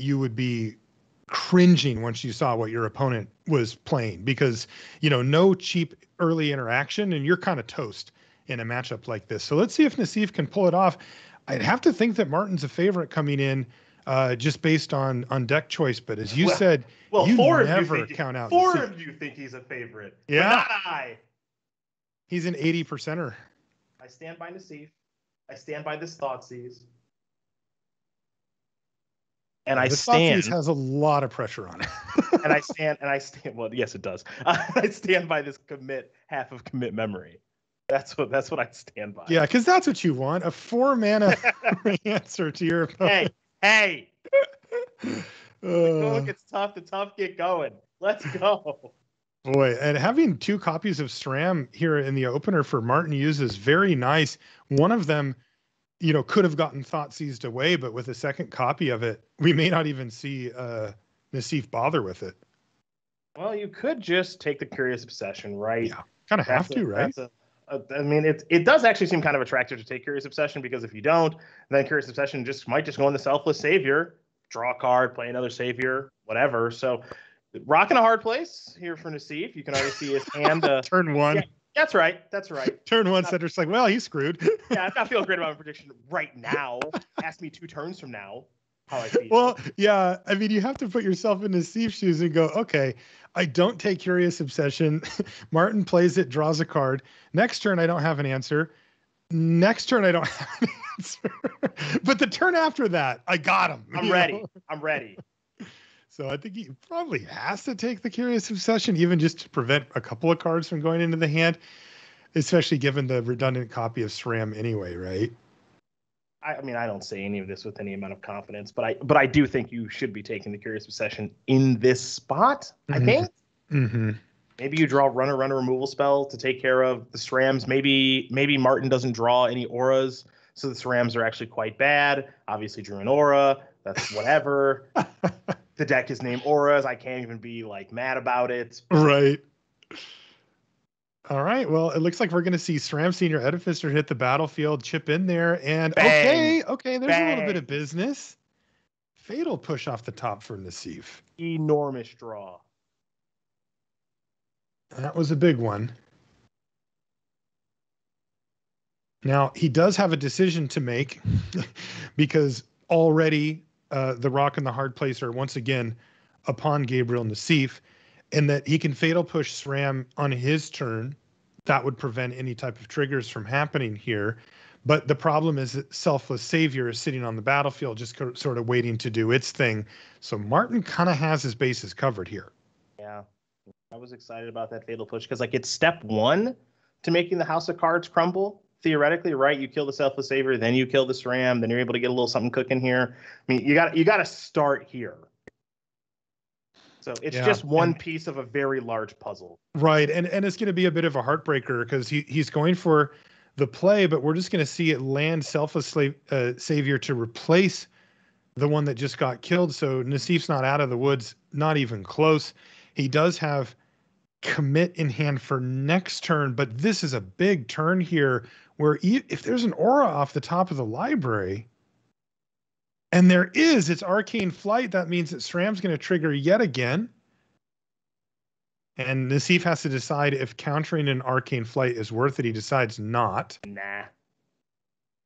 you would be cringing once you saw what your opponent was playing, because, no cheap early interaction and you're kind of toast in a matchup like this. So let's see if Nassif can pull it off. I'd have to think that Martin's a favorite coming in, just based on deck choice. But as you said, you never count out Nassif. For him, you think he's a favorite. Yeah. But not I. He's an 80%er. I stand by Nassif. I stand by this Thoughtseize. And I stand. Thoughtseize has a lot of pressure on it. and I stand. Well, yes, it does. I stand by this half of commit memory. That's what I stand by. Yeah, because that's what you want, a 4-mana answer to your opponent. Hey. Look, it's tough. The tough get going. Let's go. Boy, and having 2 copies of SRAM here in the opener for Martin Hughes is very nice. One of them, could have gotten Thoughtseized away, but with a second copy of it, we may not even see Nassif bother with it. Well, you could just take the Curious Obsession, right? Yeah, kind of have to, right? It does actually seem kind of attractive to take Curious Obsession, because if you don't, then Curious Obsession might just go in the Selfless Savior, draw a card, play another Savior, whatever. So, rocking a hard place here for Nassif. You can already see his hand. Turn 1. Yeah, that's right. Turn 1, Cedric's like, well, he's screwed. Yeah, I'm not feeling great about my prediction right now. Ask me 2 turns from now how I feel. Well, yeah, you have to put yourself in Nassif's shoes and go, okay, I don't take Curious Obsession. Martin plays it, draws a card. Next turn, I don't have an answer. Next turn, I don't have an answer. But the turn after that, I got him. I'm ready. So I think he probably has to take the Curious Obsession, even just to prevent a couple of cards from going into the hand, especially given the redundant copy of SRAM anyway, right? I don't say any of this with any amount of confidence, but I do think you should be taking the Curious Obsession in this spot, I think. Mm-hmm. Maybe you draw runner removal spell to take care of the SRAMs. Maybe Martin doesn't draw any auras, so the SRAMs are actually quite bad. Obviously drew an aura. That's whatever. The deck is named auras. I can't even be mad about it. Right. All right. Well, it looks like we're going to see SRAM Senior Edificer hit the battlefield, chip in there, and Bang. okay, there's a little bit of business. Fatal push off the top for Nassif. Enormous draw. That was a big one. Now, he does have a decision to make because already the rock and the hard place are once again upon Gabriel Nassif, and that he can fatal push SRAM on his turn. That would prevent any type of triggers from happening here. But the problem is that Selfless Savior is sitting on the battlefield, just sort of waiting to do its thing. So Martin kind of has his bases covered here. Yeah, I was excited about that fatal push because it's step 1 to making the House of Cards crumble. Theoretically, right? You kill the Selfless Savior, then you kill the SRAM, then you're able to get a little something cooking here. You got to start here. So it's just one piece of a very large puzzle. Right. And it's going to be a bit of a heartbreaker because he's going for the play, but we're just going to see it land Selfless Savior to replace the one that just got killed. So Nassif's not out of the woods, not even close. He does have commit in hand for next turn, but this is a big turn here where if there's an aura off the top of the library, and there is, it's Arcane Flight. That means that SRAM's going to trigger yet again. And Nassif has to decide if countering an Arcane Flight is worth it. He decides not. Nah.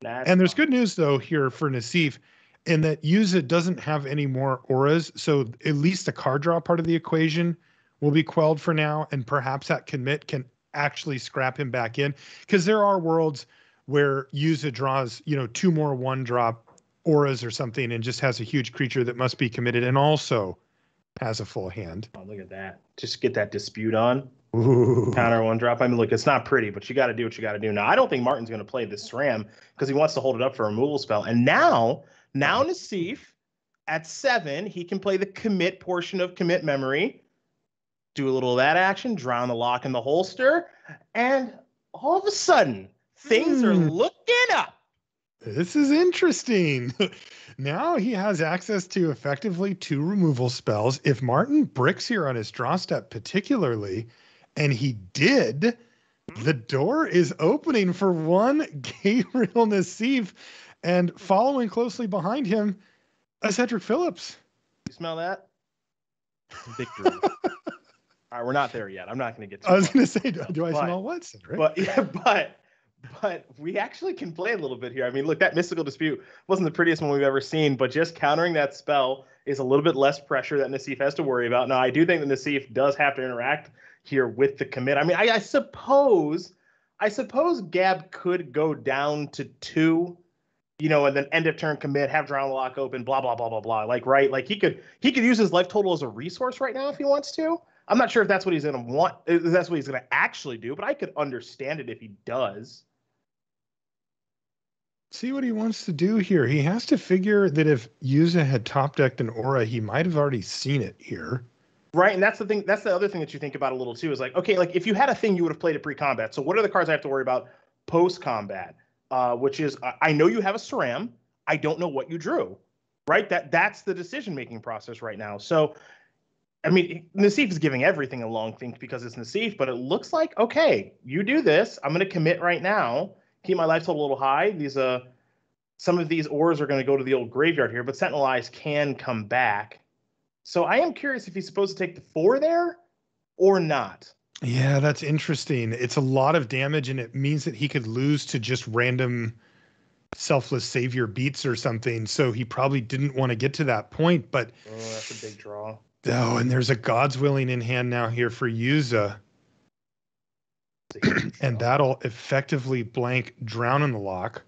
And there's good news, though, here for Nassif, in that Juza doesn't have any more auras. So at least the card draw part of the equation will be quelled for now. And perhaps that commit can actually scrap him back in. Because there are worlds where Juza draws, 2 more 1-drop auras or something and just has a huge creature that must be committed and also has a full hand. Oh, look at that. Just get that dispute on. Ooh. Counter 1-drop. Look, it's not pretty, but you got to do what you got to do. Now, I don't think Martin's going to play this SRAM because he wants to hold it up for a removal spell. And now Nassif at 7, he can play the commit portion of commit memory, do a little of that action, drown the lock in the holster, and all of a sudden, things are looking up. This is interesting. Now he has access to effectively 2 removal spells. If Martin bricks here on his draw step particularly, and he did, the door is opening for one Gabriel Nassif, and following closely behind him, a Cedric Phillips. smell that? Victory. All right, we're not there yet. I'm not going to get too I was far. going to say, do I smell what, Cedric? But yeah, but we actually can play a little bit here. I mean, look, that mystical dispute wasn't the prettiest one we've ever seen, but just countering that spell is a little bit less pressure that Nassif has to worry about. Now, I do think that Nassif does have to interact here with the commit. I mean, I suppose Gab could go down to 2, you know, and then end of turn commit, have Drown the Lock open, blah blah blah blah blah. Like, right? Like he could use his life total as a resource right now if he wants to. I'm not sure if that's what he's going to want, if that's what he's going to actually do, but I could understand it if he does. See what he wants to do here. He has to figure that if Juza had top decked an aura, he might have already seen it here. Right, and that's the thing. That's the other thing that you think about a little too. Is like, okay, like if you had a thing, you would have played it pre-combat. So what are the cards I have to worry about post-combat? Which is, I know you have a SRAM. I don't know what you drew. Right, that's the decision-making process right now. So, I mean, Nassif is giving everything a long think because it's Nassif, but it looks like, okay, you do this. I'm going to commit right now. Keep my life total a little high. These some of these ores are going to go to the old graveyard here, but Sentinel Eyes can come back. So I am curious if he's supposed to take the 4 there or not. Yeah, that's interesting. It's a lot of damage, and it means that he could lose to just random selfless savior beats or something. So he probably didn't want to get to that point. But that's a big draw. Oh, and there's a God's Willing in hand now here for Juza. And that'll effectively blank Drown in the Lock.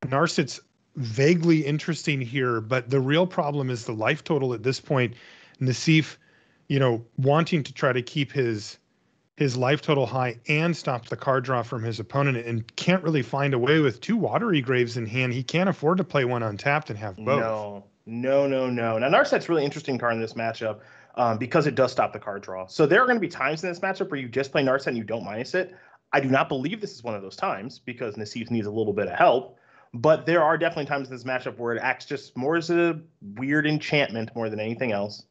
Narsit's vaguely interesting here, but the real problem is the life total at this point. Nassif, you know, wanting to try to keep his life total high and stop the card draw from his opponent, and can't really find a way with 2 Watery Graves in hand. He can't afford to play one untapped and have both. No. Now, Narset's really interesting card in this matchup because it does stop the card draw. So there are going to be times in this matchup where you just play Narset and you don't minus it. I do not believe this is one of those times because Nassif needs a little bit of help. But there are definitely times in this matchup where it acts just more as a weird enchantment more than anything else.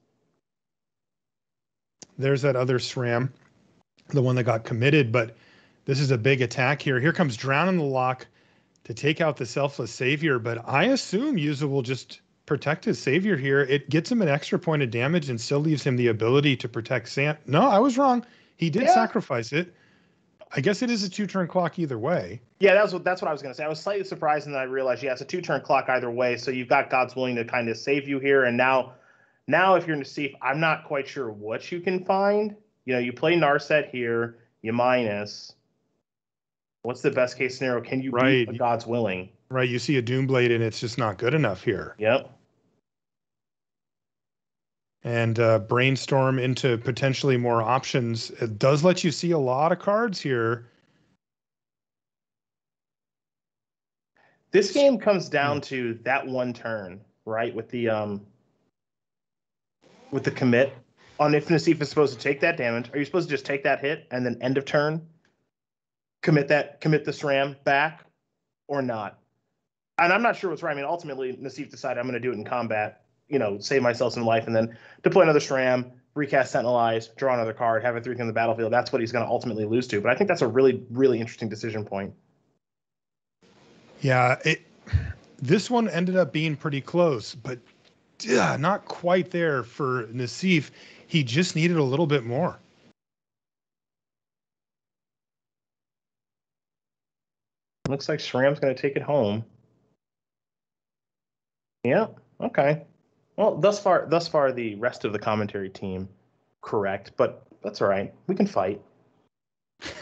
There's that other SRAM, the one that got committed, but this is a big attack here. Here comes Drown in the Lock to take out the Selfless Savior, but I assume Juza will just protect his Savior here. It gets him an extra point of damage and still leaves him the ability to protect Sam. No, I was wrong. He did sacrifice it. I guess it is a 2-turn clock either way. Yeah, that's what I was going to say. I was slightly surprised, and then I realized, yeah, it's a 2-turn clock either way. So you've got God's Willing to kind of save you here. And now if you're Nassif, I'm not quite sure what you can find. You know, you play Narset here, you minus. What's the best case scenario? Can you beat a God's Willing? Right, you see a Doomblade, and it's just not good enough here. Yep. And brainstorm into potentially more options. It does let you see a lot of cards here. This game comes down to that one turn, right? With the commit on if Nassif is supposed to take that damage. Are you supposed to just take that hit and then end of turn commit the SRAM back or not? And I'm not sure what's right. I mean, ultimately Nassif decided I'm going to do it in combat. You know, save myself some life and then deploy another SRAM, recast Sentinel Eyes, draw another card, have it 3 on the battlefield. That's what he's going to ultimately lose to. But I think that's a really, really interesting decision point. Yeah, this one ended up being pretty close, but not quite there for Nassif. He just needed a little bit more. Looks like SRAM's going to take it home. Yeah, okay. Well, thus far, the rest of the commentary team correct, but that's all right. We can fight.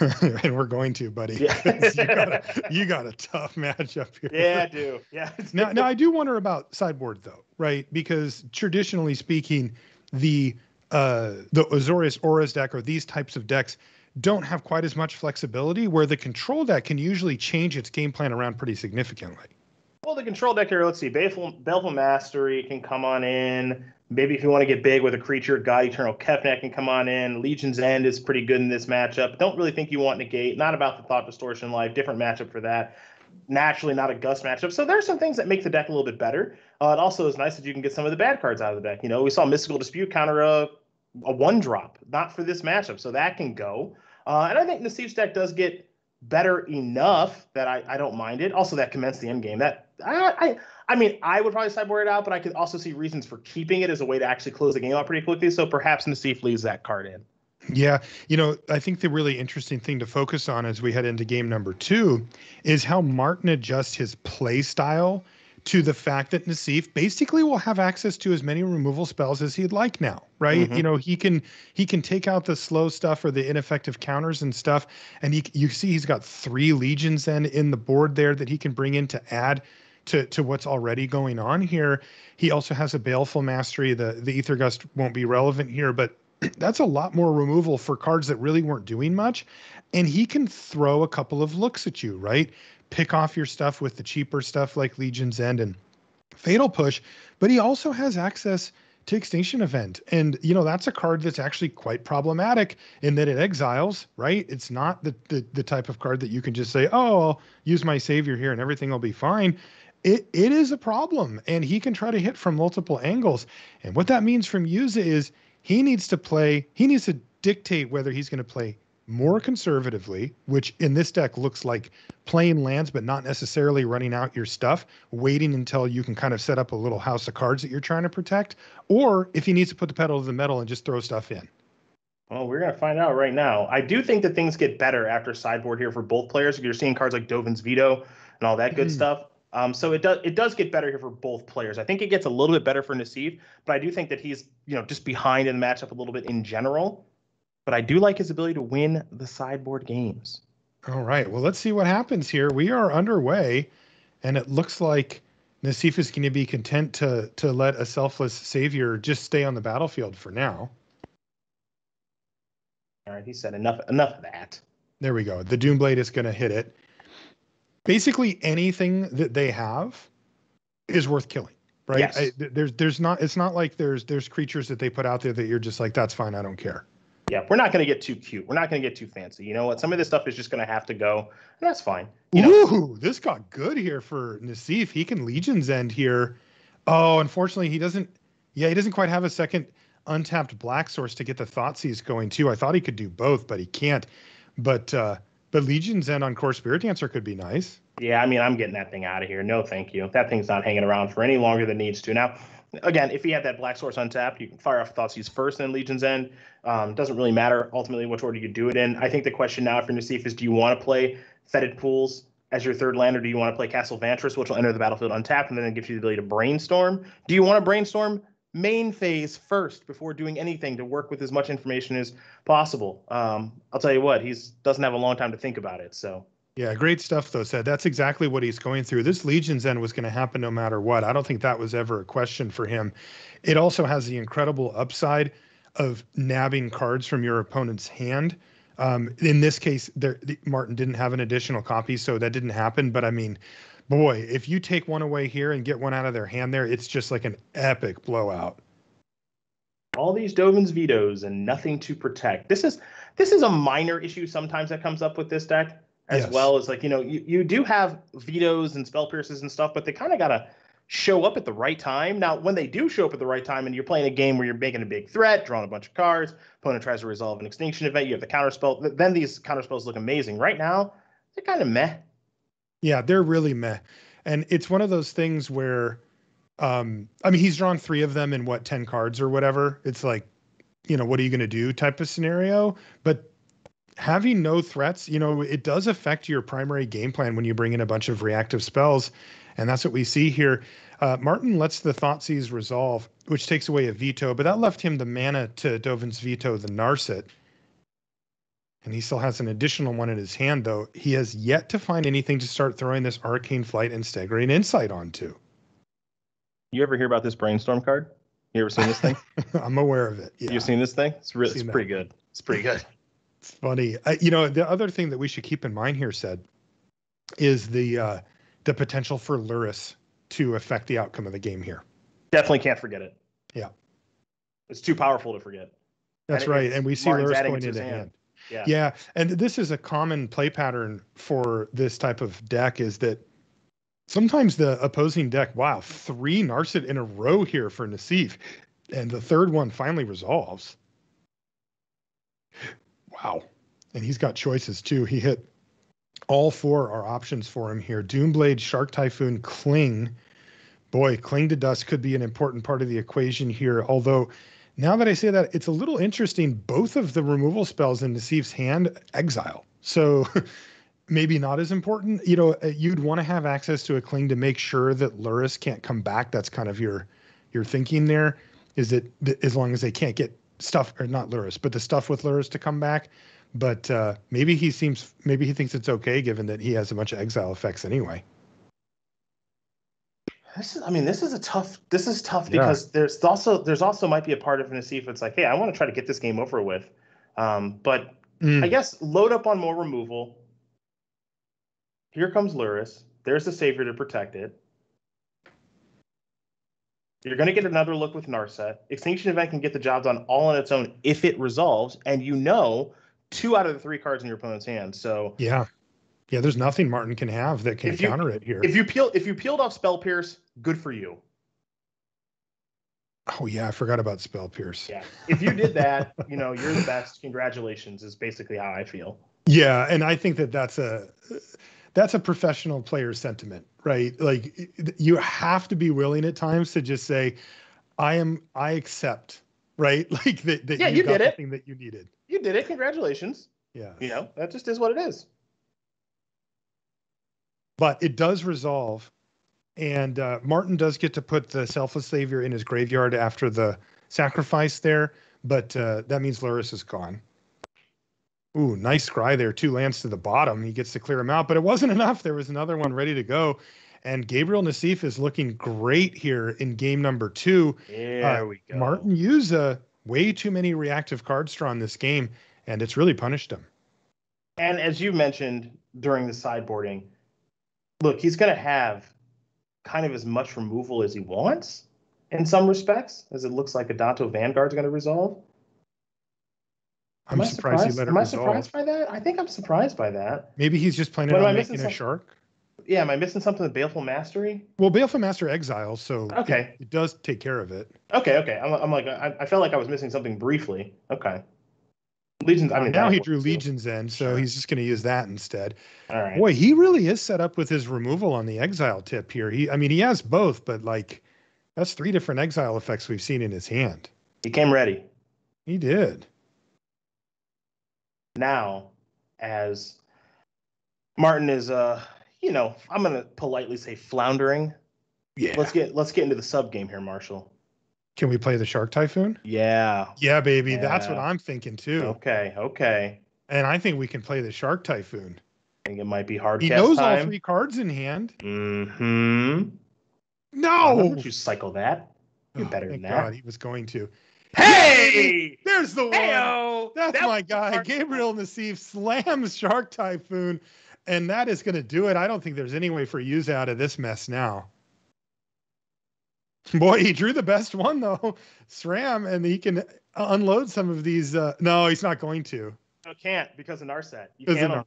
And we're going to, buddy. Yeah. you got a tough matchup here. Yeah, I do. Yeah. Now I do wonder about sideboard though, right? Because traditionally speaking, the Azorius Auras deck or these types of decks don't have quite as much flexibility, where the control deck can usually change its game plan around pretty significantly. Well, the control deck here, let's see, Baleful Mastery can come on in. Maybe if you want to get big with a creature, God Eternal Kefnet can come on in. Legion's End is pretty good in this matchup. Don't really think you want Negate. Not about the Thought Distortion Life. Different matchup for that. Naturally, not a Gust matchup. So there's some things that make the deck a little bit better. It also is nice that you can get some of the bad cards out of the deck. You know, we saw Mystical Dispute counter a 1-drop. Not for this matchup, so that can go. And I think Nassif's deck does get better enough that I don't mind it. Also, that commenced the end game. That I mean, I would probably sideboard it out, but I could also see reasons for keeping it as a way to actually close the game out pretty quickly. So perhaps Nassif leaves that card in. Yeah, I think the really interesting thing to focus on as we head into game number 2 is how Martin adjusts his play style to the fact that Nassif basically will have access to as many removal spells as he'd like now, right? Mm-hmm. He can take out the slow stuff or the ineffective counters and stuff, and you see he's got 3 legions then in the board there that he can bring in to add to what's already going on here. He also has a Baleful Mastery. The Ether Gust won't be relevant here, but that's a lot more removal for cards that really weren't doing much. And he can throw a couple of looks at you, right? Pick off your stuff with the cheaper stuff like Legion's End and Fatal Push, but he also has access to Extinction Event. And, that's a card that's actually quite problematic in that it exiles, right? It's not the type of card that you can just say, oh, I'll use my savior here and everything will be fine. It is a problem, and he can try to hit from multiple angles. And what that means from Juza is he needs to dictate whether he's going to play more conservatively, which in this deck looks like playing lands, but not necessarily running out your stuff, waiting until you can kind of set up a little house of cards that you're trying to protect, or if he needs to put the pedal to the metal and just throw stuff in. Well, we're going to find out right now. I do think that things get better after sideboard here for both players. You're seeing cards like Dovin's Veto and all that good stuff. So it does get better here for both players. I think it gets a little bit better for Nassif, but I do think that he's just behind in the matchup a little bit in general. But I do like his ability to win the sideboard games. All right. Well, let's see what happens here. We are underway, and it looks like Nassif is going to be content to let a selfless savior just stay on the battlefield for now. All right, he said enough of that. There we go. The Doomblade is going to hit it. Basically, anything that they have is worth killing, right? Yes. There's not. It's not like there's creatures that they put out there that you're just like, that's fine, I don't care. Yeah, we're not going to get too cute. We're not going to get too fancy. You know what? Some of this stuff is just going to have to go, and that's fine. Ooh, this got good here for Nassif. He can Legion's End here. Oh, unfortunately, he doesn't. Yeah, he doesn't quite have a second untapped black source to get the Thoughtseize going too. I thought he could do both, but he can't. But Legion's End on Core Spirit Dancer could be nice. Yeah, I mean, I'm getting that thing out of here. No, thank you. That thing's not hanging around for any longer than it needs to. Now, again, if he had that black source untapped, you can fire off Thoughtseize first and then Legion's End. Doesn't really matter ultimately which order you do it in. I think the question now for Nassif is, do you want to play Fetid Pools as your third land, or do you want to play Castle Vantress, which will enter the battlefield untapped, and then it gives you the ability to brainstorm? Do you want to brainstorm main phase first before doing anything to work with as much information as possible? I'll tell you what, he doesn't have a long time to think about it, so... Yeah, great stuff, though, Seth. That's exactly what he's going through. This Legion's End was going to happen no matter what. I don't think that was ever a question for him. It also has the incredible upside of nabbing cards from your opponent's hand. In this case, Martin didn't have an additional copy, so that didn't happen. But, I mean, boy, if you take one away here and get one out of their hand there, it's just like an epic blowout. All these Dovin's Vetoes and nothing to protect. This is a minor issue sometimes that comes up with this deck. As well as, like, you do have vetoes and spell pierces and stuff, but they kind of got to show up at the right time. Now, when they do show up at the right time and you're playing a game where you're making a big threat, drawing a bunch of cards, opponent tries to resolve an extinction event, you have the counterspell, then these counterspells look amazing. Right now, they're kind of meh. Yeah, they're really meh. And it's one of those things where, I mean, he's drawn 3 of them in 10 cards or whatever. It's like, what are you going to do type of scenario. But having no threats, it does affect your primary game plan when you bring in a bunch of reactive spells. And that's what we see here. Martin lets the Thoughtseize resolve, which takes away a veto, but that left him the mana to Dovin's Veto, the Narset. And he still has an additional one in his hand, though. He has yet to find anything to start throwing this Arcane Flight and Staggering Insight onto. You ever hear about this Brainstorm card? You ever seen this thing? I'm aware of it. Yeah. You've seen this thing? It's pretty good. It's pretty good. It's funny. The other thing that we should keep in mind here, is the potential for Luris to affect the outcome of the game here. Definitely can't forget it. Yeah. It's too powerful to forget. That's right. And we see Luris going into hand. Yeah. And this is a common play pattern for this type of deck, is that sometimes the opposing deck, 3 Narset in a row here for Nassif, and the third one finally resolves. Wow. And he's got choices too. He hit All four are options for him here. Doomblade, Shark Typhoon, Cling. Boy, Cling to Dust could be an important part of the equation here. Although, now that I say that, it's a little interesting. Both of the removal spells in Nassif's hand exile. So maybe not as important. You'd want to have access to a Cling to make sure that Lurrus can't come back. That's kind of your thinking there. Is that as long as they can't get stuff, or not Lurrus, but the stuff with Lurrus to come back. But maybe he thinks it's okay given that he has a bunch of exile effects anyway. This is tough because there's also might be a part of Nassif that's like, hey, I want to try to get this game over with. But I guess load up on more removal. Here comes Lurrus. There's the Savior to protect it. You're going to get another look with Narset. Extinction Event can get the job done all on its own if it resolves, and 2 out of the 3 cards in your opponent's hand. So yeah, there's nothing Martin can have that can counter it here. If you peeled off Spell Pierce, good for you. Oh yeah, I forgot about Spell Pierce. Yeah, if you did that, you're the best. Congratulations is basically how I feel. Yeah, and I think that's a professional player sentiment, right? Like you have to be willing at times to just say, I accept, right? Like that you got the thing that you needed. You did it. Congratulations. Yeah. That just is what it is. But it does resolve, and Martin does get to put the Selfless Savior in his graveyard after the sacrifice there, but that means Lurrus is gone. Ooh, nice scry there. 2 lands to the bottom. He gets to clear him out, but it wasn't enough. There was another one ready to go. And Gabriel Nassif is looking great here in game number 2. There we go. Martin used way too many reactive cards drawn this game, and it's really punished him. And as you mentioned during the sideboarding, look, he's going to have kind of as much removal as he wants in some respects, as it looks like Adanto Vanguard's going to resolve. I'm surprised he let it resolve. Am I surprised by that? I think I'm surprised by that. Maybe he's just planning on making a shark. Yeah, am I missing something with Baleful Mastery? Well, Baleful Master exiles, so okay, it does take care of it. Okay. I'm like, I felt like I was missing something briefly. Okay. Legions. Now he drew Legions in, so he's just going to use that instead. All right. Boy, he really is set up with his removal on the exile tip here. He has both, but that's 3 different exile effects we've seen in his hand. He came ready. He did. Now, as Martin is, I'm going to politely say floundering. Yeah. Let's get into the sub game here, Marshall. Can we play the Shark Typhoon? Yeah. Yeah, baby. Yeah. That's what I'm thinking too. Okay. And I think we can play the Shark Typhoon. I think it might be hard. He knows all 3 cards in hand. Mm-hmm. No. Why don't you cycle that? You're better than that. God, he was going to. Hey! There's the one. Hey-o! That's my guy. Gabriel Nassif slams Shark Typhoon, and that is going to do it. I don't think there's any way for Juza out of this mess now. Boy, he drew the best one, though. SRAM, and he can unload some of these. No, he's not going to. No, can't because of Narset. You can't.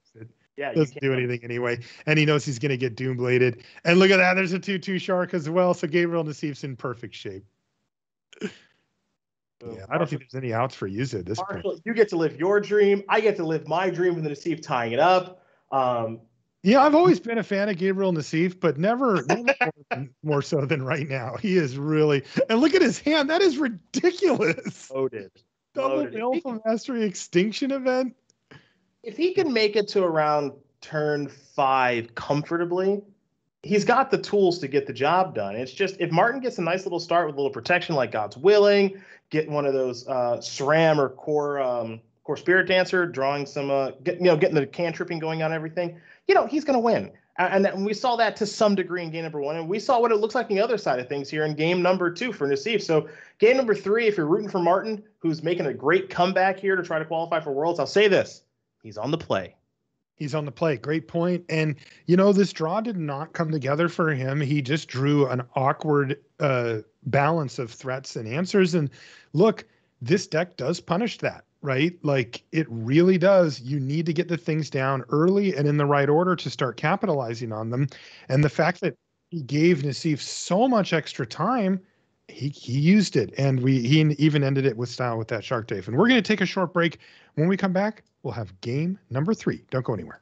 Yeah, doesn't do anything anyway. And he knows he's going to get Doombladed. And look at that. There's a 2/2 Shark as well. So Gabriel Nassif's in perfect shape. Yeah, I don't think there's any outs for Juza at this point. You get to live your dream. I get to live my dream with the Nassif tying it up. Yeah, I've always been a fan of Gabriel Nassif, but never more so than right now. He is really, and look at his hand. That is ridiculous. Loaded. Double Baleful Mastery Extinction Event. If he can make it to around turn 5 comfortably, he's got the tools to get the job done. It's just if Martin gets a nice little start with a little protection like God's Willing, get one of those SRAM or core Spirit Dancer, drawing some getting the cantripping going on everything, he's going to win. And we saw that to some degree in game number 1, and we saw what it looks like on the other side of things here in game number 2 for Nassif. So game number 3, if you're rooting for Martin, who's making a great comeback here to try to qualify for Worlds, I'll say this: he's on the play. He's on the play. Great point. And, this draw did not come together for him. He just drew an awkward balance of threats and answers. And look, this deck does punish that, right? Like it really does. You need to get the things down early and in the right order to start capitalizing on them. And the fact that he gave Nassif so much extra time, he used it. And he even ended it with style with that Shark Typhoon. We're going to take a short break. When we come back, we'll have game number 3. Don't go anywhere.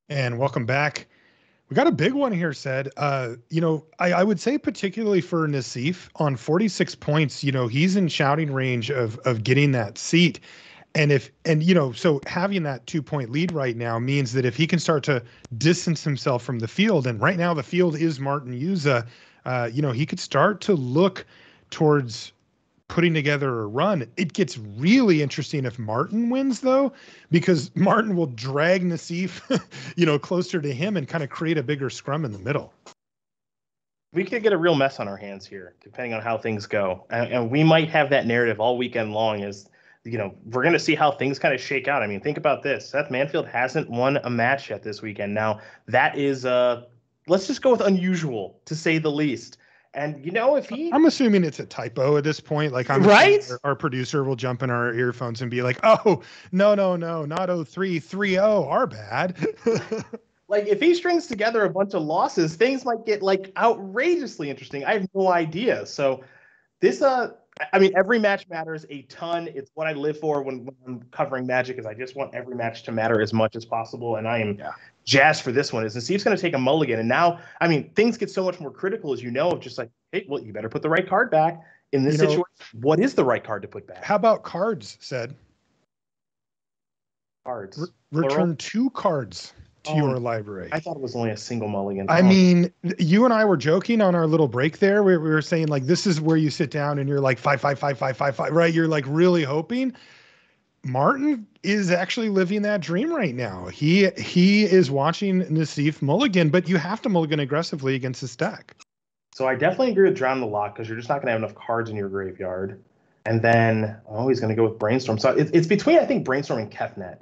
And welcome back. We got a big one here, said. I would say particularly for Nassif on 46 points, he's in shouting range of getting that seat. So having that 2-point lead right now means that if he can start to distance himself from the field, and right now the field is Martin Juza, he could start to look towards putting together a run. It gets really interesting if Martin wins, though, because Martin will drag Nassif, closer to him and kind of create a bigger scrum in the middle. We could get a real mess on our hands here, depending on how things go. And we might have that narrative all weekend long as, we're going to see how things kind of shake out. I mean, think about this. Seth Manfield hasn't won a match yet this weekend. Now, that is, let's just go with unusual, to say the least. And, if I'm assuming it's a typo at this point. Like, right? Our producer will jump in our earphones and be like, oh, no, not 03, 3-0, our bad. Like, if he strings together a bunch of losses, things might get, outrageously interesting. I have no idea. So this, every match matters a ton. It's what I live for when I'm covering Magic, is I just want every match to matter as much as possible. And I am jazzed for this one. Is Nassif's going to take a mulligan. And now, things get so much more critical, as of just like, hey, well, you better put the right card back in this situation. What is the right card to put back? How about cards, said? Cards. Return 2 cards to your library. I thought it was only a single mulligan. You and I were joking on our little break there. We were saying, like, this is where you sit down and you're like 5, 5, 5, 5, 5, 5, right? You're like really hoping. Martin is actually living that dream right now. He is watching Nassif mulligan, but you have to mulligan aggressively against his stack. So I definitely agree with Drown the Lock, because you're just not going to have enough cards in your graveyard. And then, he's going to go with Brainstorm. So it's between, I think, Brainstorm and Kefnet.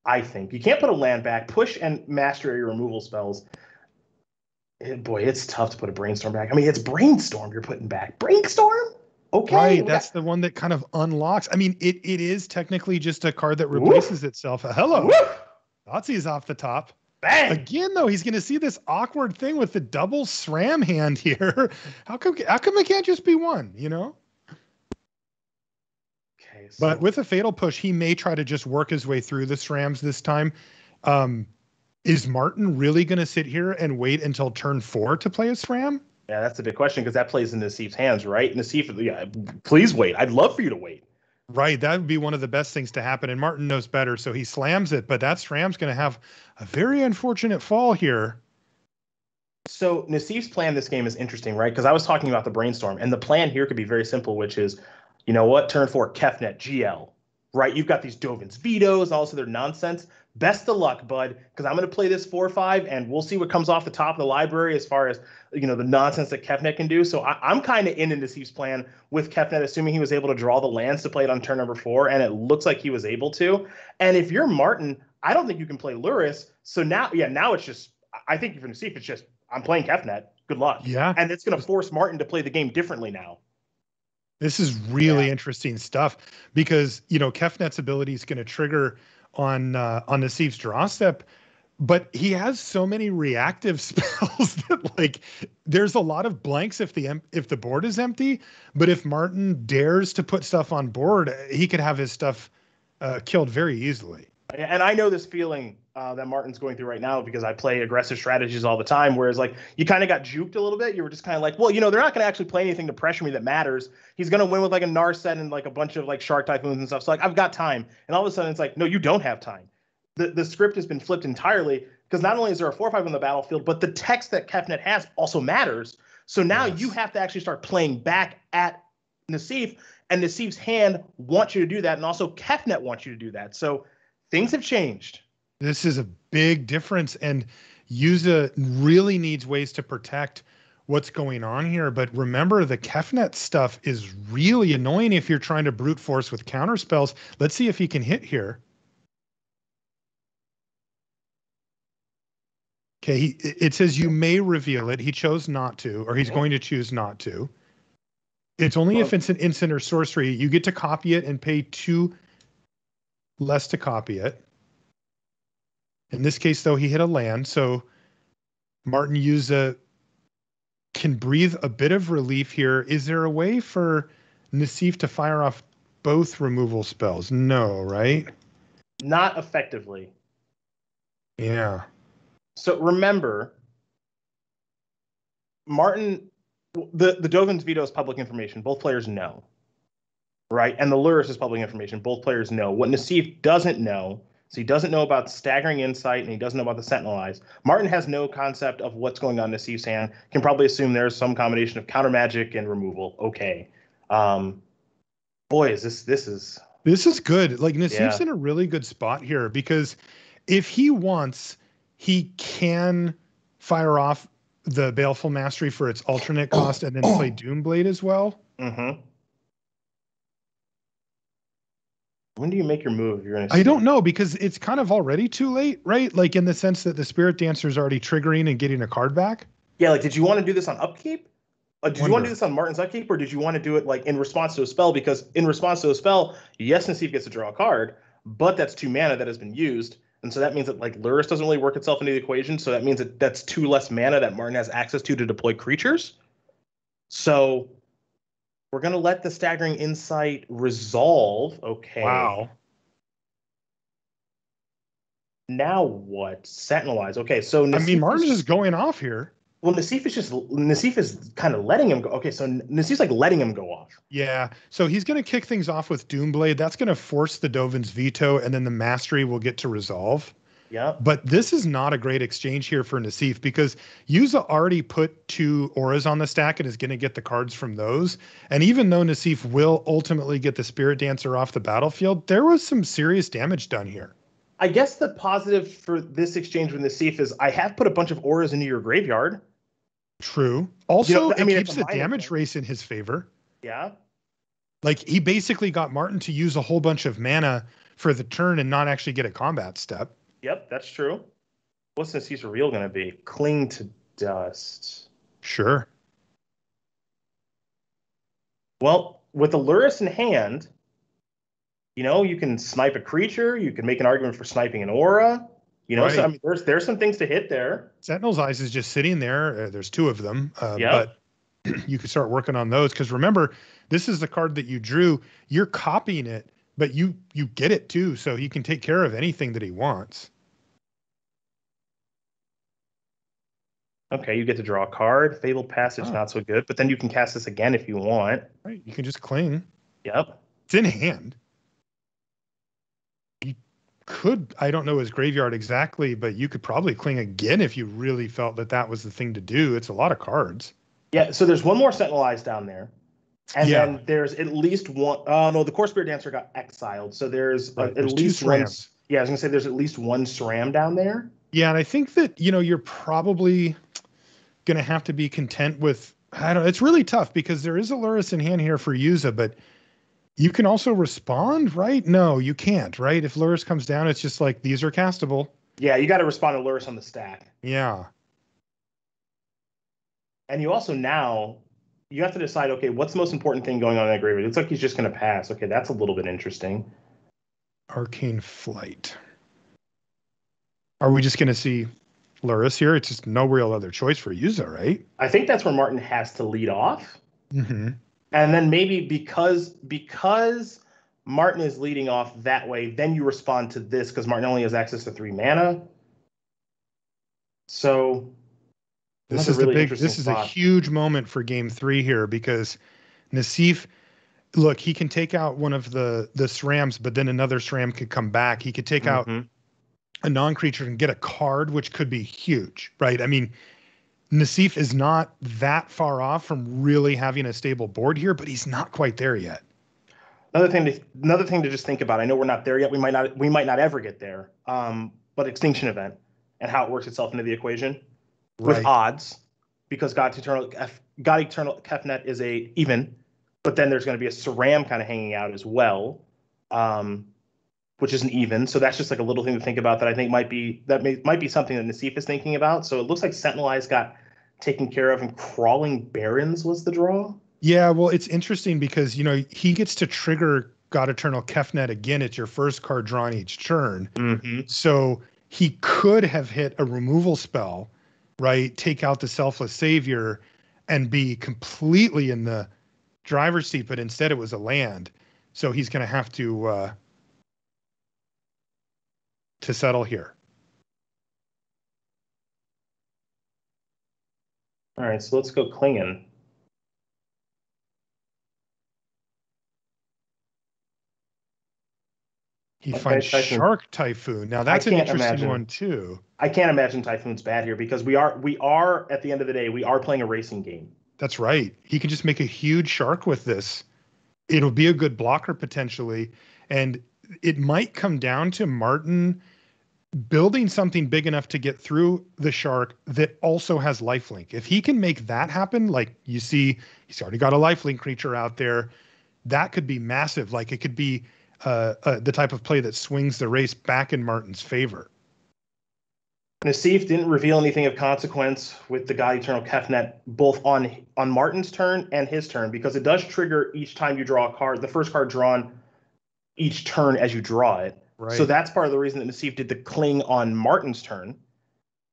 I think you can't put a land back, push and master your removal spells. It's tough to put a Brainstorm back. It's Brainstorm you're putting back. Brainstorm? Okay. Right. That's the one that kind of unlocks. It is technically just a card that replaces itself. Hello. Thoughtseize off the top. Bang. Again, though, he's going to see this awkward thing with the double SRAM hand here. How come it can't just be one, Okay, but with a Fatal Push, he may try to just work his way through the SRAMs this time. Is Martin really going to sit here and wait until turn 4 to play a SRAM? Yeah, that's a big question, because that plays in Nassif's hands, right? Nassif, please wait. I'd love for you to wait. Right. That would be one of the best things to happen. And Martin knows better, so he slams it. But that SRAM's going to have a very unfortunate fall here. So Nassif's plan this game is interesting, right? Because I was talking about the Brainstorm, and the plan here could be very simple, which is, turn 4, Kefnet, GL, right? You've got these Dovin's vetoes, also their nonsense. Best of luck, bud, because I'm going to play this 4-5, and we'll see what comes off the top of the library as far as, the nonsense that Kefnet can do. So I'm kind of in Nassif's plan with Kefnet, assuming he was able to draw the lands to play it on turn number 4, and it looks like he was able to. And if you're Martin, I don't think you can play Luris. So now it's just, I think for Nassif, it's just, I'm playing Kefnet. Good luck. Yeah. And it's going to force Martin to play the game differently now. This is really interesting stuff, because, Kefnet's ability is going to trigger on Nassif's draw step, but he has so many reactive spells that, there's a lot of blanks if the board is empty. But if Martin dares to put stuff on board, he could have his stuff killed very easily. And I know this feeling that Martin's going through right now, because I play aggressive strategies all the time, whereas you kind of got juked a little bit. You were just kind of like, well, they're not going to actually play anything to pressure me that matters. He's going to win with a Narset and a bunch of Shark Typhoons and stuff. So I've got time. And all of a sudden it's like, no, you don't have time. The script has been flipped entirely, because not only is there a 4-5 on the battlefield, but the text that Kefnet has also matters. So now you have to actually start playing back at Nassif, and Nassif's hand wants you to do that. And also Kefnet wants you to do that. So things have changed. This is a big difference, and Juza really needs ways to protect what's going on here. But remember, the Kefnet stuff is really annoying if you're trying to brute force with counter spells. Let's see if he can hit here. Okay, it says you may reveal it. He chose not to, or he's going to choose not to. It's only if it's an instant or sorcery. You get to copy it and pay 2 less to copy it. In this case, though, he hit a land, so Martin Juza can breathe a bit of relief here. Is there a way for Nassif to fire off both removal spells? No, right? Not effectively. Yeah. So remember, Martin, the Dovin's veto is public information. Both players know, right? And the Luris is public information. Both players know. What Nassif doesn't know, so he doesn't know about staggering insight, and he doesn't know about the Sentinel Eyes. Martin has no concept of what's going on in Nassif's hand. Can probably assume there's some combination of counter magic and removal. Okay. Boy, is this is good. Like Nassif's yeah. in a really good spot here because if he wants, he can fire off the Baleful Mastery for its alternate cost and then play Doomblade as well. Mm-hmm. When do you make your move? You're gonna. I don't know because it's kind of already too late, right? Like in the sense that the Spirit Dancer is already triggering and getting a card back. Yeah, like did you want to do this on upkeep? Did you want to do this on Martin's upkeep, or did you want to do it like in response to a spell? Because in response to a spell, yes, Nassif gets to draw a card, but that's 2 mana that has been used, and so that means that like Luris doesn't really work itself into the equation. So that means that that's 2 less mana that Martin has access to deploy creatures. So we're gonna let the Staggering Insight resolve. Okay. Wow. Now what? Sentinel Eyes. Okay, so Nassif, I mean, Martin's just going off here. Well, Nassif is kind of letting him go. Okay, so Nassif's like letting him go off. Yeah, so he's going to kick things off with Doomblade. That's going to force the Dovin's veto, and then the Mastery will get to resolve. Yeah. But this is not a great exchange here for Nassif because Juza already put 2 auras on the stack and is going to get the cards from those. And even though Nassif will ultimately get the Spirit Dancer off the battlefield, there was some serious damage done here. I guess the positive for this exchange with Nassif is I have put a bunch of auras into your graveyard. True. Also, it keeps the damage race in his favor. Yeah. Like he basically got Martin to use a whole bunch of mana for the turn and not actually get a combat step. Yep, that's true. What's Nassif's reveal going to be? Cling to Dust. Sure. Well, with the Luris in hand, you know, you can snipe a creature. You can make an argument for sniping an aura. You know, right. So I mean, there's some things to hit there. Sentinel's Eyes is just sitting there. There's 2 of them, but you could start working on those because remember, this is the card that you drew. You're copying it, but you get it too, so he can take care of anything that he wants. Okay, you get to draw a card. Fabled Passage, not so good, but then you can cast this again if you want. Right, you can just cling. Yep, it's in hand. Could, I don't know his graveyard exactly, but you could probably cling again if you really felt that that was the thing to do. It's a lot of cards. Yeah, so there's one more Sentinel Eyes down there. And then there's at least one. No, the Core Spirit Dancer got exiled. So there's at least 2 one. Yeah, I was going to say there's at least 1 SRAM down there. Yeah, and I think that, you know, you're probably going to have to be content with, I don't know, it's really tough because there is a Luris in hand here for Juza, but you can also respond, right? No, you can't, right? If Luris comes down, it's just like, these are castable. Yeah, you got to respond to Luris on the stack. Yeah. And you also now, you have to decide, okay, what's the most important thing going on in that graveyard? It looks like he's just going to pass. Okay, that's a little bit interesting. Arcane Flight. Are we just going to see Luris here? It's just no real other choice for Juza, right? I think that's where Martin has to lead off. Mm-hmm. And then maybe because Martin is leading off that way, then you respond to this because Martin only has access to 3 mana. So this is a huge moment for game 3 here because Nassif, look, he can take out one of the SRAMs, but then another SRAM could come back. He could take out a non-creature and get a card, which could be huge, right? I mean, Nassif is not that far off from really having a stable board here, but he's not quite there yet. Another thing to just think about. I know we're not there yet. We might not ever get there. But Extinction Event and how it works itself into the equation with odds, because God Eternal Kefnet is a even, but then there's going to be a SRAM kind of hanging out as well, which is an even. So that's just like a little thing to think about that I think might be something that Nassif is thinking about. So it looks like Sentinel Eyes got taken care of, and Crawling Barrens was the draw. Yeah, well, it's interesting because, you know, he gets to trigger God Eternal Kefnet again. It's your first card drawn each turn. Mm-hmm. So he could have hit a removal spell, right? Take out the Selfless Savior and be completely in the driver's seat, but instead it was a land. So he's going to have to settle here. All right, so let's go Klingen. He finds Typhoon. Shark Typhoon. Now that's an interesting one too. I can't imagine Typhoon's bad here because we are at the end of the day, we are playing a racing game. That's right. He can just make a huge shark with this. It'll be a good blocker potentially. And it might come down to Martin building something big enough to get through the shark that also has lifelink. If he can make that happen, like you see, he's already got a lifelink creature out there. That could be massive. Like it could be the type of play that swings the race back in Martin's favor. Nassif didn't reveal anything of consequence with the God Eternal Kefnet, both on Martin's turn and his turn, because it does trigger each time you draw a card, the first card drawn each turn as you draw it. Right. So that's part of the reason that Nassif did the cling on Martin's turn.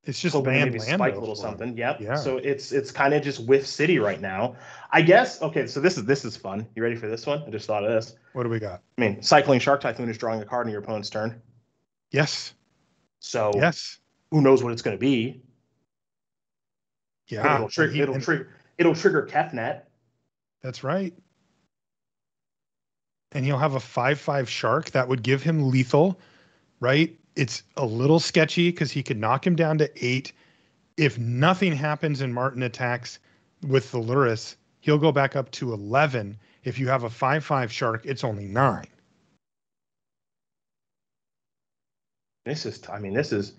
It's just maybe spike a little something. Yep. Yeah. So it's kind of just whiff city right now. I guess. Okay. So this is fun. You ready for this one? I just thought of this. What do we got? I mean, cycling Shark Typhoon is drawing a card on your opponent's turn. Yes. So yes. Who knows what it's going to be? Yeah. But it'll trigger Kefnet. That's right. And he'll have a 5/5 shark that would give him lethal, right? It's a little sketchy because he could knock him down to 8. If nothing happens and Martin attacks with the Lurrus, he'll go back up to 11. If you have a 5/5 shark, it's only 9. This is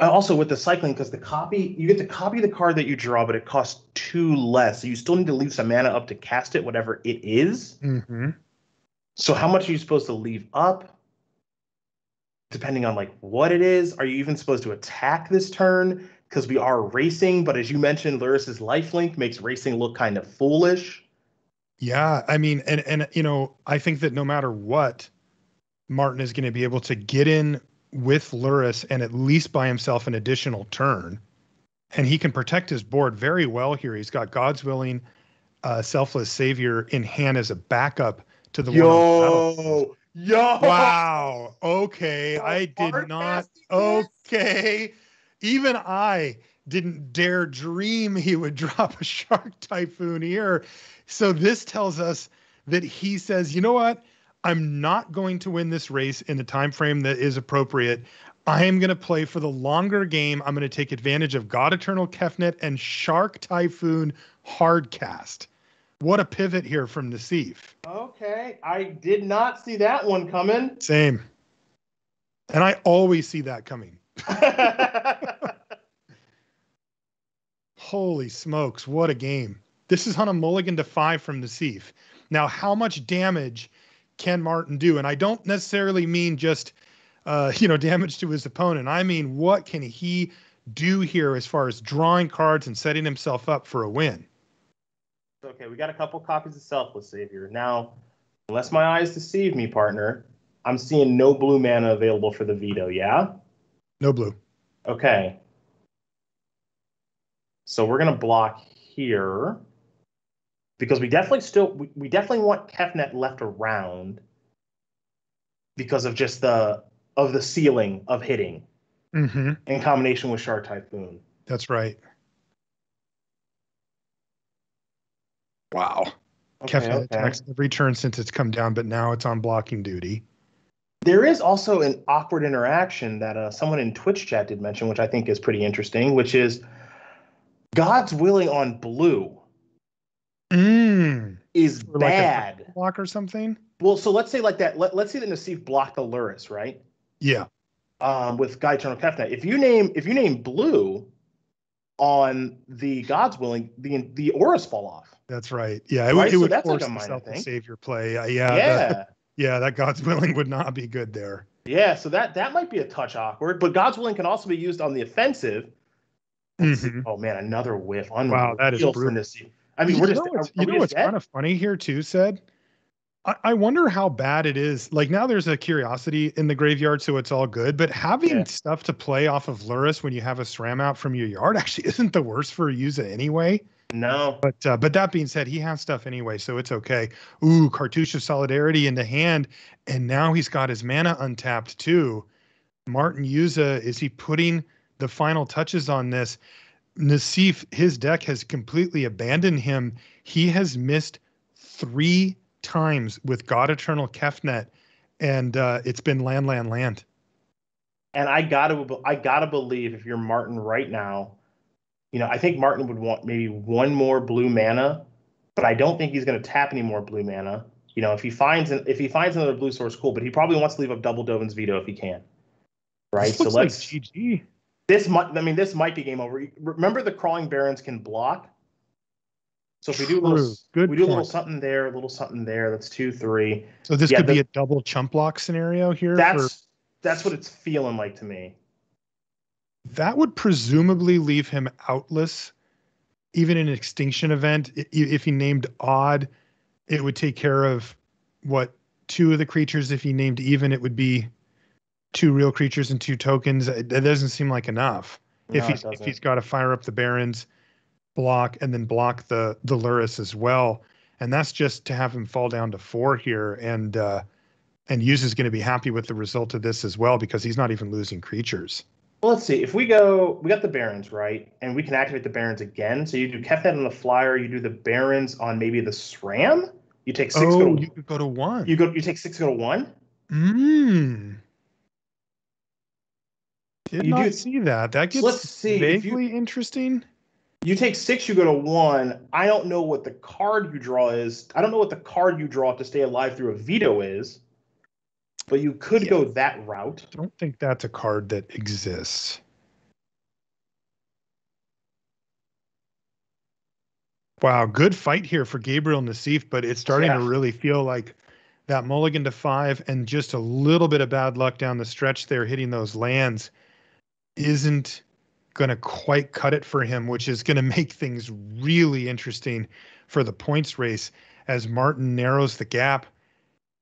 also with the cycling, because you get to copy the card that you draw, but it costs 2 less. So you still need to leave some mana up to cast it, whatever it is. Mm-hmm. So how much are you supposed to leave up? Depending on like what it is, are you even supposed to attack this turn? Because we are racing, but as you mentioned, Lurrus's lifelink makes racing look kind of foolish. Yeah, I mean, and you know, I think that no matter what, Martin is going to be able to get in with Lurrus and at least buy himself an additional turn, and he can protect his board very well here. He's got God's Willing, Selfless Savior in hand as a backup to the Yo. Wow. Okay. I did not. Okay. Even I didn't dare dream he would drop a Shark Typhoon here. So this tells us that he says, you know what? I'm not going to win this race in the time frame that is appropriate. I am going to play for the longer game. I'm going to take advantage of God Eternal Kefnet and Shark Typhoon Hardcast. What a pivot here from Nassif. Okay. I did not see that one coming. Same. And I always see that coming. Holy smokes. What a game. This is on a mulligan to 5 from Nassif. Now, how much damage can Martin do? And I don't necessarily mean just, damage to his opponent. I mean, what can he do here as far as drawing cards and setting himself up for a win? Okay, we got a couple copies of Selfless Savior. Now, unless my eyes deceive me, partner, I'm seeing no blue mana available for the veto, yeah? No blue. Okay. So we're going to block here because we definitely want Kefnet left around because of just the ceiling of hitting in combination with Shark Typhoon. That's right. Wow. Kefnet attacks every turn since it's come down, but now it's on blocking duty. There is also an awkward interaction that someone in Twitch chat did mention, which I think is pretty interesting, which is God's Willing on blue is or bad. Like a block or something? Well, so let's say like that. Let's say that Nassif blocked the Lurrus, right? Yeah. With God Eternal Kefnet. If you name blue on the God's Willing, the auras fall off. That's right. Yeah, it would force the Selfless Savior play. That God's Willing would not be good there. Yeah, so that might be a touch awkward, but God's Willing can also be used on the offensive. Oh man, another whiff. Wow, that is brutal. I mean, what's kind of funny here too, Said? I wonder how bad it is. Like now there's a curiosity in the graveyard, so it's all good. But having stuff to play off of Lurrus when you have a SRAM out from your yard actually isn't the worst for Juza anyway. No. But that being said, he has stuff anyway, so it's okay. Ooh, Cartouche of Solidarity into hand, and now he's got his mana untapped too. Martin Juza, is he putting the final touches on this? Nassif, his deck has completely abandoned him. He has missed 3 times with God Eternal Kefnet, and it's been land, land, land. And I gotta believe if you're Martin right now, I think Martin would want maybe one more blue mana, but I don't think he's going to tap any more blue mana. If he finds another blue source, cool. But he probably wants to leave up double Dovin's Veto if he can. Right. This looks like GG. This might be game over. Remember, the Crawling Barons can block. So if we do a little something there, a little something there, that's 2-3. So this could be a double chump block scenario here. That's what it's feeling like to me. That would presumably leave him outless, even in an extinction event. If he named odd, it would take care of 2 of the creatures. If he named even, it would be 2 real creatures and 2 tokens. That doesn't seem like enough. No, if he's got to fire up the Barons, block, and then block the Lurrus as well, and that's just to have him fall down to 4 here. And Juza is going to be happy with the result of this as well, because he's not even losing creatures. Well, let's see. If we got the Barons, right? And we can activate the Barons again. So you do Kefnet on the flyer, you do the Barons on maybe the SRAM. You take 6 you could go to 1. You take 6, go to 1? Did not see that. That gets vaguely interesting. You take 6, you go to 1. I don't know what the card you draw is. I don't know what the card you draw to stay alive through a veto is. But you could go that route. I don't think that's a card that exists. Wow, good fight here for Gabriel Nassif, but it's starting to really feel like that mulligan to 5 and just a little bit of bad luck down the stretch there, hitting those lands, isn't going to quite cut it for him, which is going to make things really interesting for the points race as Martin narrows the gap.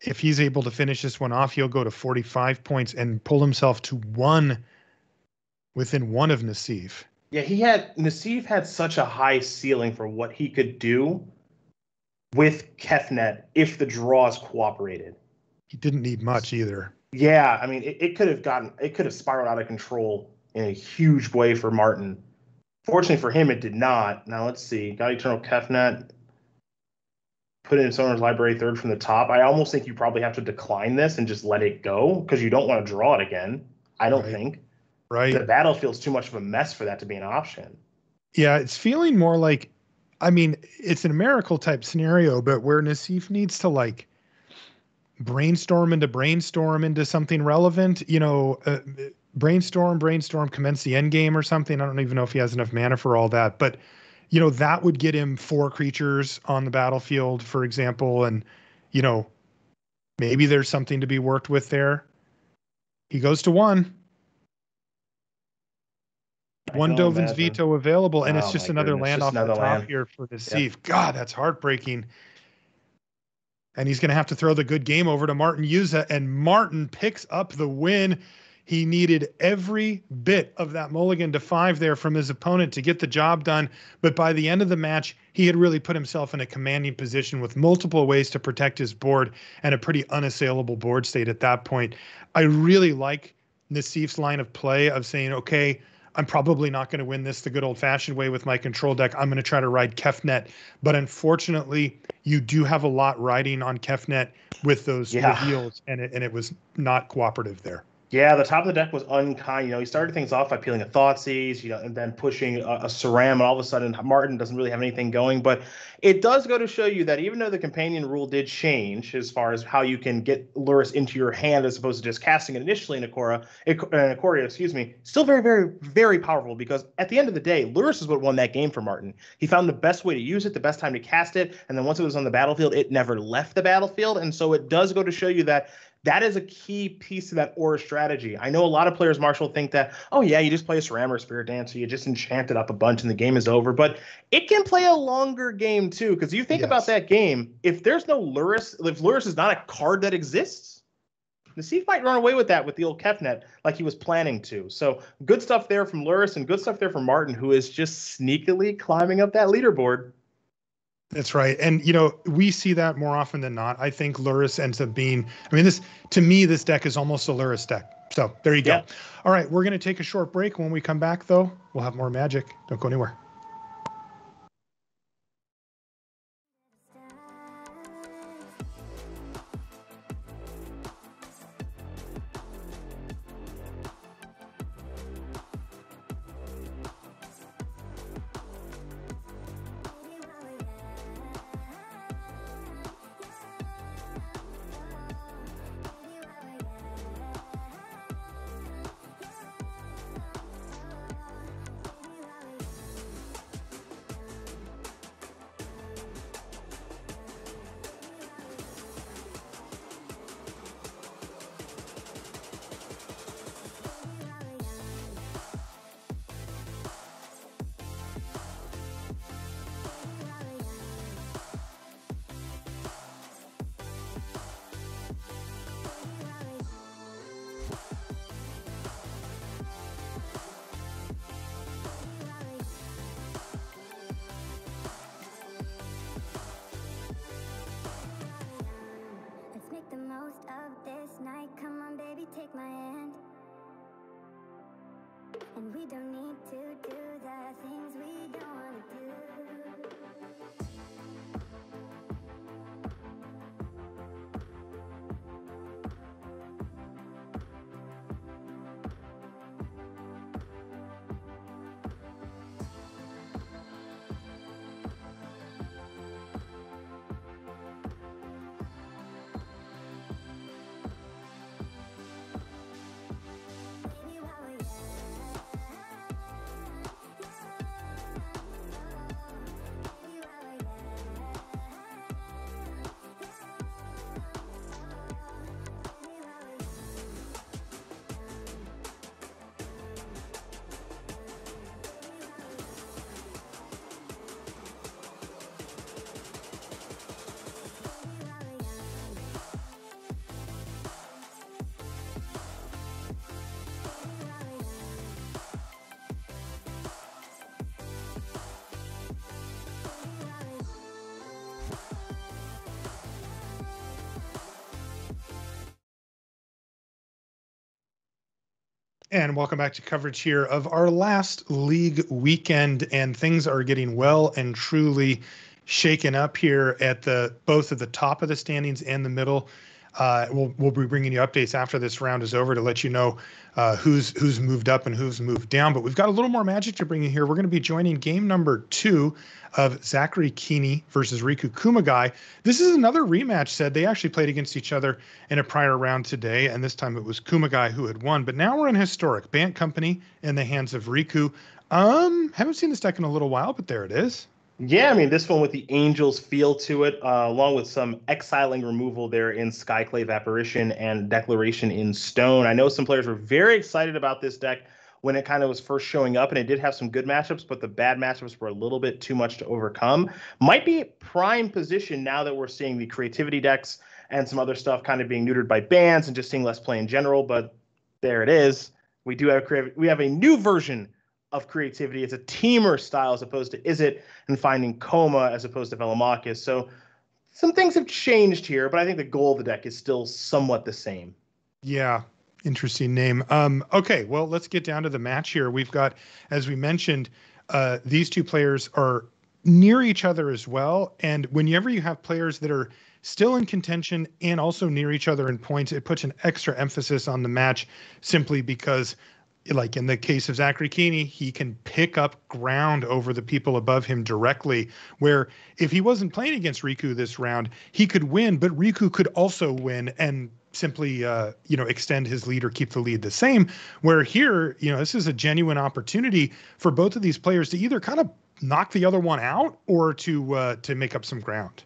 If he's able to finish this one off, he'll go to 45 points and pull himself to 1 within 1 of Nassif. Yeah, Nassif had such a high ceiling for what he could do with Kefnet if the draws cooperated. He didn't need much either. Yeah, I mean, it could have spiraled out of control in a huge way for Martin. Fortunately for him, it did not. Now let's see. Got Eternal Kefnet. Put it in Sonor's Library 3rd from the top. I almost think you probably have to decline this and just let it go, because you don't want to draw it again. I don't think. Right. The battlefield's too much of a mess for that to be an option. Yeah, it's feeling more like, I mean, it's an Miracle type scenario, but where Nassif needs to brainstorm into something relevant, brainstorm, commence the end game or something. I don't even know if he has enough mana for all that, but that would get him 4 creatures on the battlefield, for example. And, maybe there's something to be worked with there. He goes to 1. 1 Dovin's Veto available, and it's just another land off the top here for Nassif. Yep. God, that's heartbreaking. And he's going to have to throw the good game over to Martin Juza, and Martin picks up the win. He needed every bit of that mulligan to 5 there from his opponent to get the job done. But by the end of the match, he had really put himself in a commanding position with multiple ways to protect his board and a pretty unassailable board state at that point. I really like Nassif's line of play of saying, okay, I'm probably not going to win this the good old-fashioned way with my control deck. I'm going to try to ride Kefnet. But unfortunately, you do have a lot riding on Kefnet with those reveals, and it was not cooperative there. Yeah, the top of the deck was unkind. He started things off by peeling a Thoughtseize, and then pushing a SRAM, and all of a sudden Martin doesn't really have anything going. But it does go to show you that even though the companion rule did change as far as how you can get Lurrus into your hand as opposed to just casting it initially in Ikoria, still very, very, very powerful, because at the end of the day, Lurrus is what won that game for Martin. He found the best way to use it, the best time to cast it, and then once it was on the battlefield, it never left the battlefield. And so it does go to show you that that is a key piece of that aura strategy. I know a lot of players, Marshall, think that, oh yeah, you just play a SRAM or a Spirit Dancer, you just enchant it up a bunch and the game is over. But it can play a longer game too, because you think about that game, if there's no Lurrus, if Lurrus is not a card that exists, Nassif might run away with that with the old Kefnet like he was planning to. So good stuff there from Luris and good stuff there from Martin, who is just sneakily climbing up that leaderboard. That's right. And, we see that more often than not. I think Luris ends up being, to me, this deck is almost a Luris deck. So there you go. Yeah. All right. We're going to take a short break. When we come back, though, we'll have more Magic. Don't go anywhere. And we don't need to do the things we don't want to do. And welcome back to coverage here of our last league weekend, and things are getting well and truly shaken up here at both at the top of the standings and the middle. We'll be bringing you updates after this round is over to let you know who's moved up and who's moved down. But we've got a little more Magic to bring you here. We're going to be joining game number 2 of Zachary Keeney versus Riku Kumagai. This is another rematch. Said they actually played against each other in a prior round today, and this time it was Kumagai who had won. But now we're in historic Bant Company in the hands of Riku. Haven't seen this deck in a little while, but there it is. Yeah, I mean, this one with the Angels feel to it, along with some exiling removal there in Skyclave Apparition and Declaration in Stone. I know some players were very excited about this deck when it kind of was first showing up, and it did have some good matchups, but the bad matchups were a little bit too much to overcome. Might be prime position now that we're seeing the creativity decks and some other stuff kind of being neutered by bans and just seeing less play in general, but there it is. We have a new version of creativity. It's a teamer style as opposed to Izzet, and finding Coma as opposed to Velomachus. So some things have changed here, but I think the goal of the deck is still somewhat the same. Yeah, interesting name. Okay, well, let's get down to the match here. We've got, as we mentioned, these two players are near each other as well. And whenever you have players that are still in contention and also near each other in points, it puts an extra emphasis on the match simply because, like in the case of Zachary Keeney, he can pick up ground over the people above him directly, where if he wasn't playing against Riku this round, he could win, but Riku could also win and simply, extend his lead or keep the lead the same. Where here, this is a genuine opportunity for both of these players to either kind of knock the other one out or to make up some ground.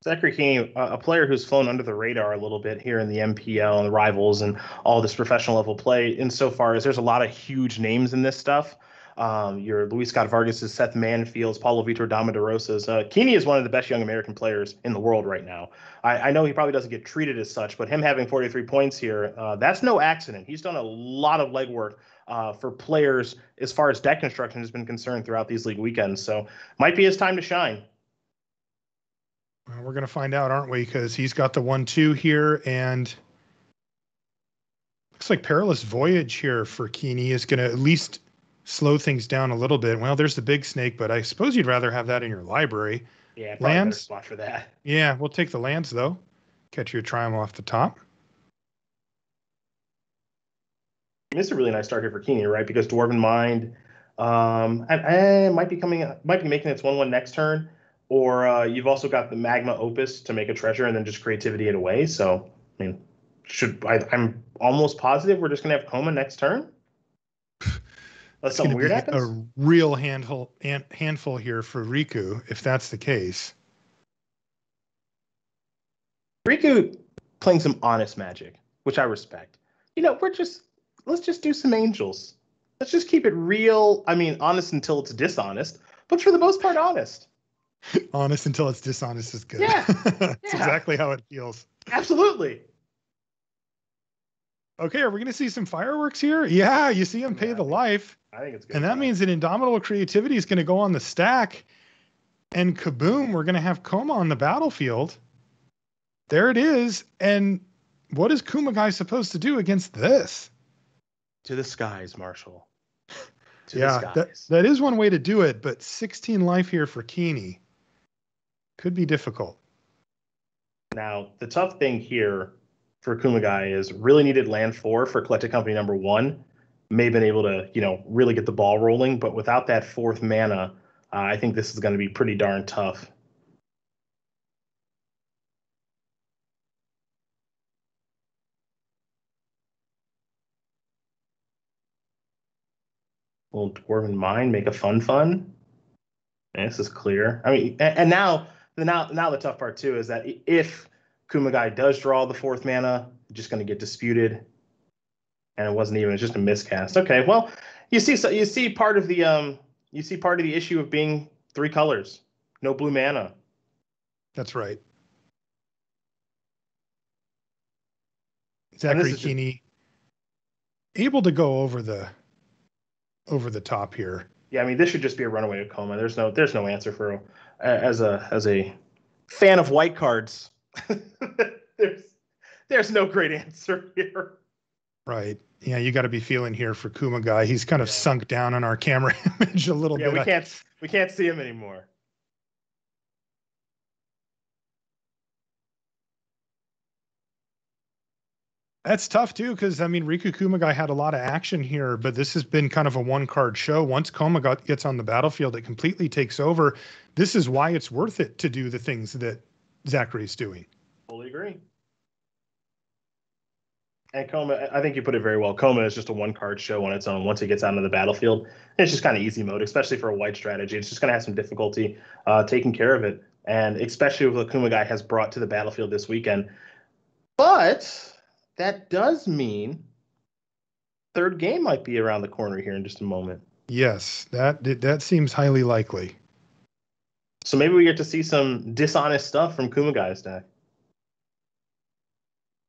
Zachary Keeney, a player who's flown under the radar a little bit here in the MPL and the Rivals and all this professional level play, insofar as there's a lot of huge names in this stuff. your Luis Scott Vargas, Seth Manfields, Paulo Vitor Damadorosas. Keeney is one of the best young American players in the world right now. I know he probably doesn't get treated as such, but him having 43 points here, that's no accident. He's done a lot of legwork for players as far as deck construction has been concerned throughout these league weekends. So might be his time to shine. Well, we're going to find out, aren't we? Because he's got the 1-2 here, and looks like Perilous Voyage here for Keeney is going to at least slow things down a little bit. Well, there's the big snake, but I suppose you'd rather have that in your library. Yeah, probably better lands. spot for that. Yeah, we'll take the lands though. Catch your Triumph off the top. This is a really nice start here for Keeney, right? Because Dwarven Mind might be making its 1/1 next turn, or you've also got the Magma Opus to make a treasure and then just creativity it away. So, I mean, I'm almost positive we're just gonna have Coma next turn. Unless something weird happens. A real handful here for Riku, if that's the case. Riku playing some honest Magic, which I respect. You know, let's just do some angels. Let's just keep it real. I mean, honest until it's dishonest, but for the most part, honest. Honest until it's dishonest is good. Yeah. That's exactly how it feels. Absolutely. Okay, are we going to see some fireworks here? Yeah, you see him pay the life. I think it's good. And that means that Indomitable Creativity is going to go on the stack. And kaboom, we're going to have Koma on the battlefield. There it is. And what is Kumagai supposed to do against this? To the skies, Marshall. To the skies. That is one way to do it, but 16 life here for Keeney could be difficult. Now, the tough thing here for Kumagai is really needed land 4 for Collected Company number 1. May have been able to, really get the ball rolling, but without that 4th mana, I think this is going to be pretty darn tough. Will Dwarven Mind make a fun? And this is clear. I mean, and now the tough part too is that if Kumagai does draw the 4th mana, it's just going to get disputed. And it's just a miscast. Okay, well, you see part of the issue of being 3 colors, no blue mana. That's right. Zachary Keeney able to go over the top here. Yeah, I mean, this should just be a runaway with Coma. There's no answer for as a fan of white cards. there's no great answer here. Right. Yeah, you got to be feeling here for Kumagai. He's kind of sunk down on our camera image a little bit. Yeah, we can't see him anymore. That's tough too, because I mean, Riku Kumagai had a lot of action here, but this has been kind of a 1-card show. Once Koma gets on the battlefield, it completely takes over. This is why it's worth it to do the things that Zachary's doing. Fully agree. And Coma, I think you put it very well. Coma is just a 1-card show on its own. Once it gets out on the battlefield, it's just kind of easy mode, especially for a white strategy. It's just going to have some difficulty taking care of it, and especially with what Kumagai has brought to the battlefield this weekend. But that does mean 3rd game might be around the corner here in just a moment. Yes, that seems highly likely. So maybe we get to see some dishonest stuff from Kumagai's deck.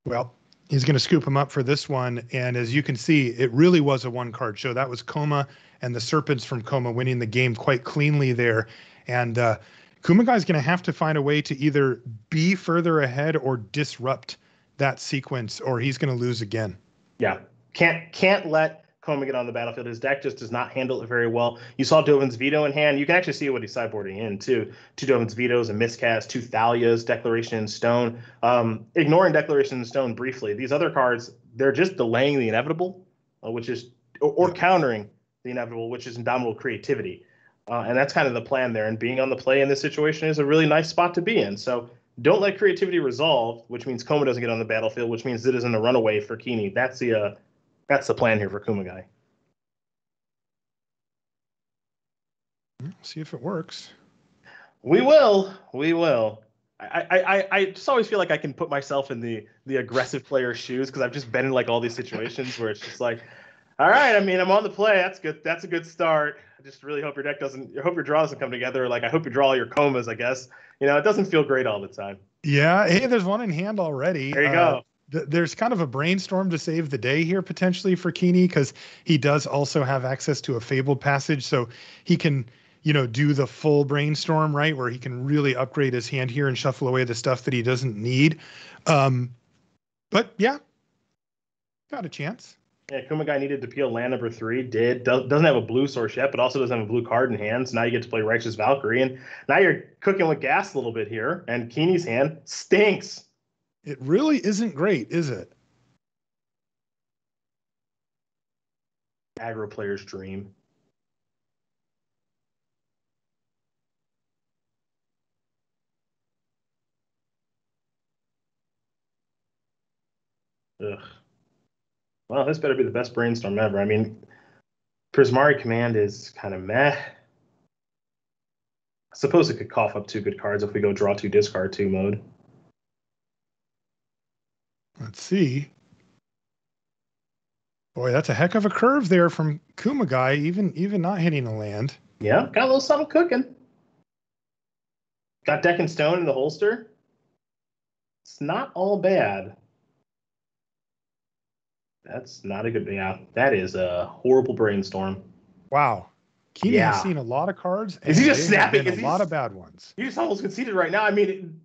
Well, he's going to scoop him up for this one. And as you can see, it really was a 1-card show. That was Coma and the Serpents from Coma winning the game quite cleanly there. And Kumagai's going to have to find a way to either be further ahead or disrupt that sequence, or he's going to lose again. Yeah. Can't let Coma get on the battlefield. His deck just does not handle it very well. You saw Dovin's Veto in hand. You can actually see what he's sideboarding in, too. 2 Dovin's Vetoes, a miscast, 2 Thalias, Declaration in Stone. Ignoring Declaration in Stone briefly, these other cards, they're just delaying the inevitable, or countering the inevitable, which is Indomitable Creativity. And that's kind of the plan there. And being on the play in this situation is a really nice spot to be in. So don't let creativity resolve, which means Coma doesn't get on the battlefield, which means it isn't a runaway for Keeney. That's the plan here for Kumagai. See if it works. We will. I just always feel like I can put myself in the aggressive player's shoes because I've just been in like all these situations where it's just like, All right. I mean, I'm on the play. That's good. That's a good start. I just really hope your deck doesn't. I hope your draw doesn't come together. Like I hope you draw all your comas. I guess it doesn't feel great all the time. Yeah. Hey, there's one in hand already. There you go. There's kind of a brainstorm to save the day here potentially for Keeney because he does also have access to a fabled passage, so he can do the full brainstorm, right, where he can really upgrade his hand here and shuffle away the stuff that he doesn't need. But yeah, got a chance. Yeah, Kumagai needed to peel land number 3. Doesn't have a blue source yet, but also doesn't have a blue card in hand. So now you get to play Righteous Valkyrie, and now you're cooking with gas a little bit here. And Keeney's hand stinks. It really isn't great, is it? Aggro player's dream. Ugh. Well, this better be the best brainstorm ever. I mean, Prismari Command is kind of meh. I suppose it could cough up 2 good cards if we go draw 2, discard 2 mode. Let's see. Boy, that's a heck of a curve there from Kumagai, even not hitting a land. Yeah, got a little something cooking. Got Deck and Stone in the holster. It's not all bad. That's not a good. Yeah, that is a horrible brainstorm. Wow. Keeney has seen a lot of cards. Is he just snapping? A lot of bad ones. He just almost conceded right now. I mean,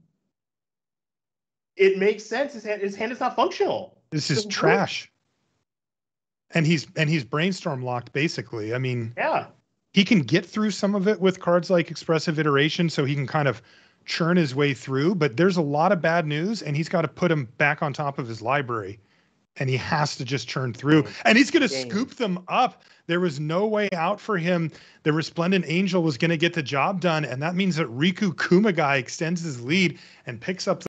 it makes sense. His hand is not functional. This is trash. And he's brainstorm locked basically. I mean, yeah, he can get through some of it with cards like Expressive Iteration, so he can kind of churn his way through. But there's a lot of bad news, and he's got to put him back on top of his library. And he has to just churn through. And he's going to scoop them up. There was no way out for him. The Resplendent Angel was going to get the job done. And that means that Riku Kumagai extends his lead and picks up